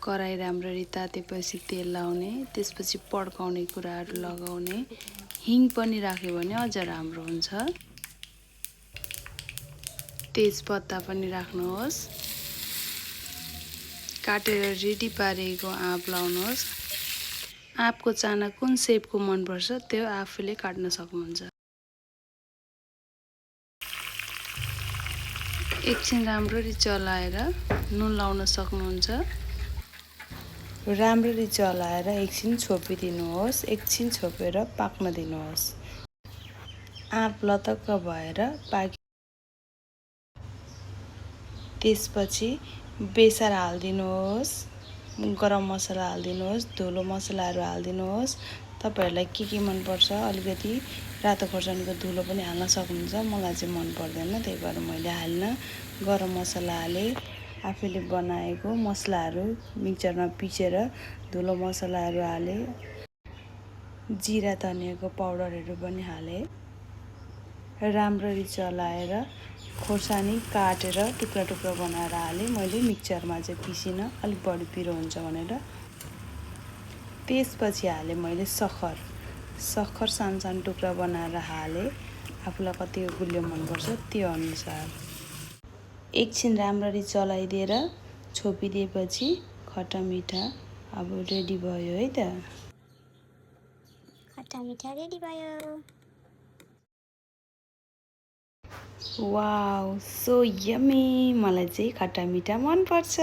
कराई राम्ररी तातेपछि तेल लाउने, त्यसपछि पड्काउने कुराहरू लगाउने, हिङ पनि राख्यो भने अझ राम्रो हुन्छ। तेजपत्ता पनि राख्नुहोस्। काटेर रेडी पारेको आँप लाउनुहोस्। आँपको चाना कुन सेपको मनपर्छ त्यो आफूले काट्न सक्नुहुन्छ। एकछिन राम्ररी चलाएर नुन लाउन सक्नुहुन्छ। राम्ररी चलाएर एकछिन छोपिदिनुहोस्। एकछिन छोपेर पाक्न दिनुहोस्। आँप लतक्क भएर पाक्यो। त्यसपछि बेसार हालिदिनुहोस्, गरम मसला हालिदिनुहोस्, धुलो मसलाहरू हालिदिनुहोस्। तपाईहरूलाई के मनपर्छ अलिकति रातो खोर्सानीको धुलो पनि हाल्न सक्नुहुन्छ। मलाई चाहिँ मन पर्दैन, त्यही भएर मैले हाल्न। गरम मसला हालेँ, आफूले बनाएको मसलाहरू मिक्सरमा पिसेर धुलो मसलाहरू हालेँ, जिरा धनियाँको पाउडरहरू पनि हालेँ। राम्ररी चलाएर खोर्सानी काटेर टुक्रा टुक्रा बनाएर हालेँ। मैले मिक्सरमा चाहिँ पिसिनँ, अलिक बढी पिरो हुन्छ भनेर। त्यसपछि हालेँ मैले सक्खर सानो सानो टुक्रा बनाएर हालेँ। आफूलाई कतिको गुलियो मनपर्छ त्यो अनुसार। एकछिन राम्ररी चलाइदिएर छोपिदिएपछि खट्टा मिठा अब रेडी भयो है त। खट्टा मिठा रेडी भयो। Wow, so yummy. मलाई चाहिँ खट्टा मिठा मनपर्छ।